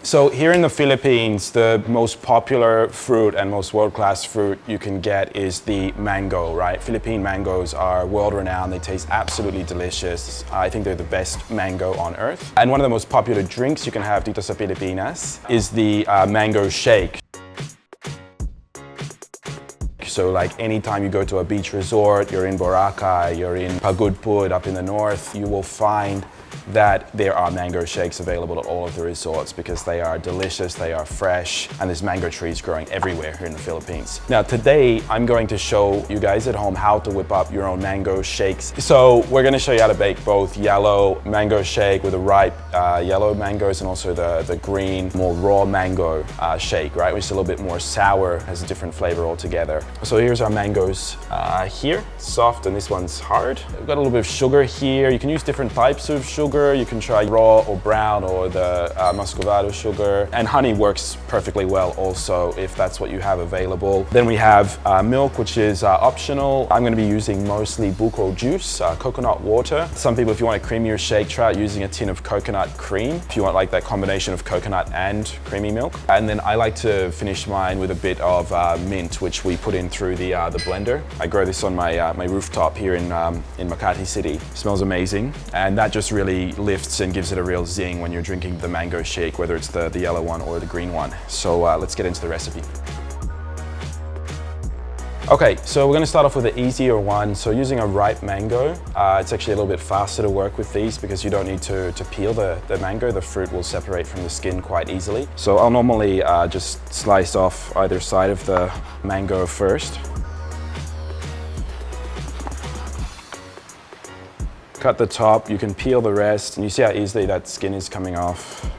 So here in the Philippines, the most popular fruit and most world-class fruit you can get is the mango, right? Philippine mangoes are world-renowned. They taste absolutely delicious. I think they're the best mango on earth. And one of the most popular drinks you can have dito sa Pilipinas is the mango shake. So like anytime you go to a beach resort, you're in Boracay, you're in Pagudpud up in the north, you will find that there are mango shakes available at all of the resorts because they are delicious, they are fresh, and there's mango trees growing everywhere here in the Philippines. Now today, I'm going to show you guys at home how to whip up your own mango shakes. So we're gonna show you how to bake both yellow mango shake with the ripe yellow mangoes and also the green, more raw mango shake, right? Which is a little bit more sour, has a different flavor altogether. So here's our mangoes here, soft, and this one's hard. We've got a little bit of sugar here. You can use different types of sugar. You can try raw or brown or the muscovado sugar. And honey works perfectly well also if that's what you have available. Then we have milk, which is optional. I'm gonna be using mostly buko juice, coconut water. Some people, if you want a creamier shake, try out using a tin of coconut cream. If you want like that combination of coconut and creamy milk. And then I like to finish mine with a bit of mint, which we put in through the blender. I grow this on my rooftop here in Makati City. Smells amazing. And that just really lifts and gives it a real zing when you're drinking the mango shake, whether it's the yellow one or the green one. So let's get into the recipe. Okay, so we're going to start off with the easier one. So using a ripe mango, it's actually a little bit faster to work with these because you don't need to peel the mango. The fruit will separate from the skin quite easily. So I'll normally just slice off either side of the mango first. Cut the top, you can peel the rest, and you see how easily that skin is coming off.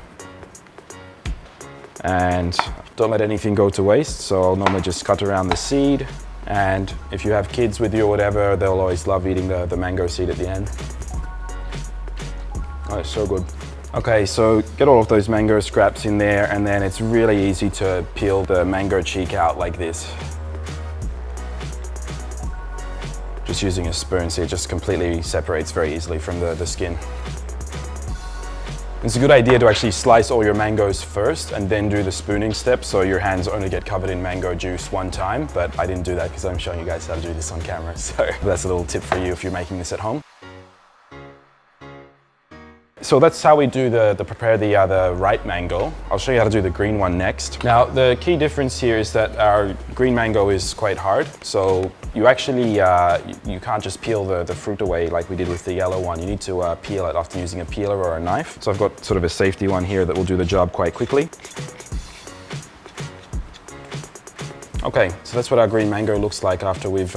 And don't let anything go to waste, so I'll normally just cut around the seed. And if you have kids with you or whatever, they'll always love eating the mango seed at the end. Oh, it's so good. Okay, so get all of those mango scraps in there, and then it's really easy to peel the mango cheek out like this. Just using a spoon, so it just completely separates very easily from the skin. It's a good idea to actually slice all your mangoes first and then do the spooning step, so your hands only get covered in mango juice one time, but I didn't do that because I'm showing you guys how to do this on camera, so that's a little tip for you if you're making this at home. So that's how we do prepare the ripe mango. I'll show you how to do the green one next. Now, the key difference here is that our green mango is quite hard. So you actually, you can't just peel the fruit away like we did with the yellow one. You need to peel it often using a peeler or a knife. So I've got sort of a safety one here that will do the job quite quickly. Okay, so that's what our green mango looks like after we've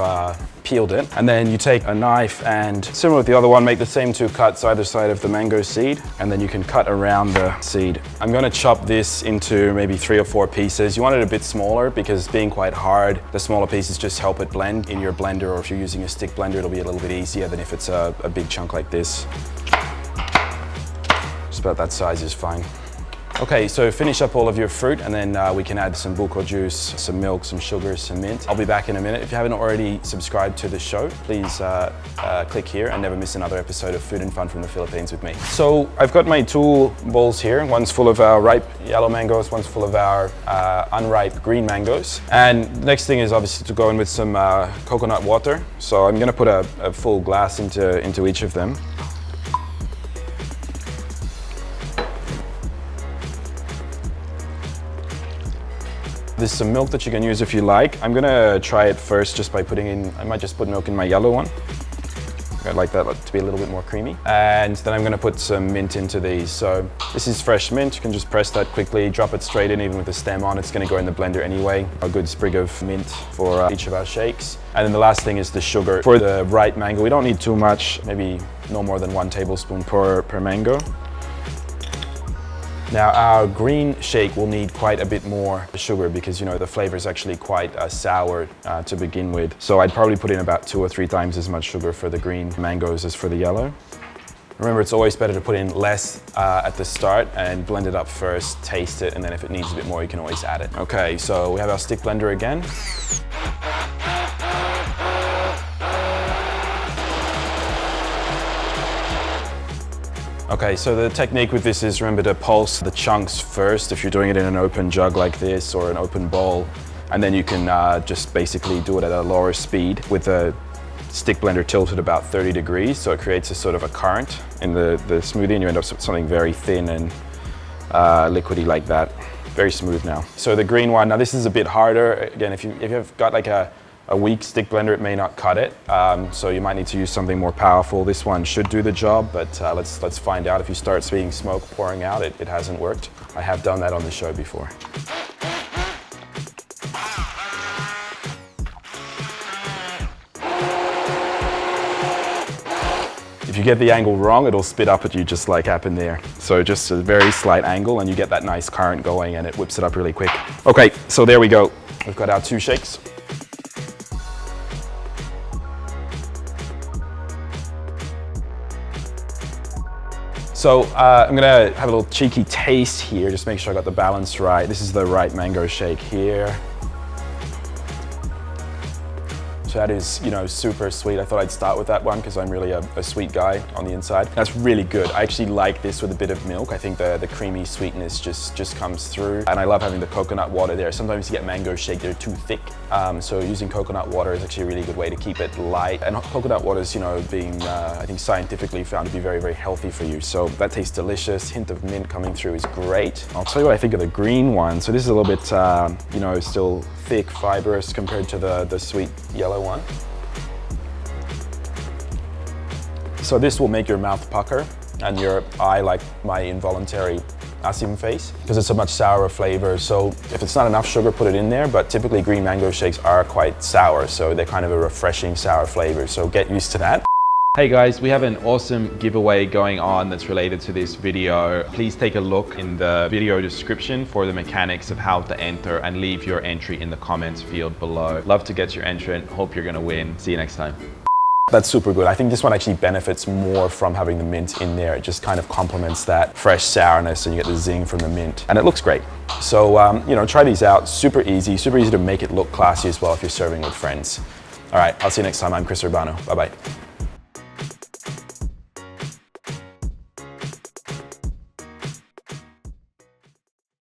peeled it. And then you take a knife and, similar with the other one, make the same two cuts either side of the mango seed, and then you can cut around the seed. I'm gonna chop this into maybe 3 or 4 pieces. You want it a bit smaller because being quite hard, the smaller pieces just help it blend in your blender, or if you're using a stick blender, it'll be a little bit easier than if it's a big chunk like this. Just about that size is fine. Okay, so finish up all of your fruit, and then we can add some buko juice, some milk, some sugar, some mint. I'll be back in a minute. If you haven't already subscribed to the show, please click here and never miss another episode of Food and Fun from the Philippines with me. So I've got my 2 bowls here. One's full of our ripe yellow mangoes, one's full of our unripe green mangoes. And the next thing is obviously to go in with some coconut water. So I'm gonna put a full glass into each of them. There's some milk that you can use if you like. I'm gonna try it first just by putting in, I might just put milk in my yellow one. I'd like that to be a little bit more creamy. And then I'm gonna put some mint into these. So this is fresh mint. You can just press that quickly, drop it straight in, even with the stem on. It's gonna go in the blender anyway. A good sprig of mint for each of our shakes. And then the last thing is the sugar. For the ripe mango, we don't need too much, maybe no more than 1 tablespoon per mango. Now our green shake will need quite a bit more sugar because, you know, the flavor is actually quite sour to begin with. So I'd probably put in about 2 or 3 times as much sugar for the green mangoes as for the yellow. Remember, it's always better to put in less at the start and blend it up first, taste it, and then if it needs a bit more, you can always add it. Okay, so we have our stick blender again. Okay, so the technique with this is remember to pulse the chunks first if you're doing it in an open jug like this or an open bowl, and then you can just basically do it at a lower speed with the stick blender tilted about 30 degrees, so it creates a sort of a current in the smoothie, and you end up with something very thin and liquidy like that. Very smooth now. So the green one, now this is a bit harder. Again, if you've got like a weak stick blender, it may not cut it. So you might need to use something more powerful. This one should do the job, but let's find out. If you start seeing smoke pouring out, it hasn't worked. I have done that on the show before. If you get the angle wrong, it'll spit up at you just like happened there. So just a very slight angle and you get that nice current going and it whips it up really quick. Okay, so there we go. We've got our 2 shakes. So I'm gonna have a little cheeky taste here, just make sure I got the balance right. This is the right mango shake here. So that is, you know, super sweet. I thought I'd start with that one because I'm really a sweet guy on the inside. That's really good. I actually like this with a bit of milk. I think the creamy sweetness just comes through. And I love having the coconut water there. Sometimes you get mango shake, they're too thick. So using coconut water is actually a really good way to keep it light. And coconut water is, you know, being, I think scientifically found to be very, very healthy for you. So that tastes delicious. Hint of mint coming through is great. I'll tell you what I think of the green one. So this is a little bit, you know, still thick, fibrous compared to the sweet yellow one. So this will make your mouth pucker and your eye like my involuntary asim face because it's a much sourer flavor. So if it's not enough sugar, put it in there, but typically green mango shakes are quite sour, so they're kind of a refreshing sour flavor, so get used to that. Hey guys, we have an awesome giveaway going on that's related to this video. Please take a look in the video description for the mechanics of how to enter and leave your entry in the comments field below. Love to get your entrant. Hope you're gonna win. See you next time. That's super good. I think this one actually benefits more from having the mint in there. It just kind of complements that fresh sourness and you get the zing from the mint. And it looks great. So, you know, try these out. Super easy to make it look classy as well if you're serving with friends. All right, I'll see you next time. I'm Urbano. Bye-bye.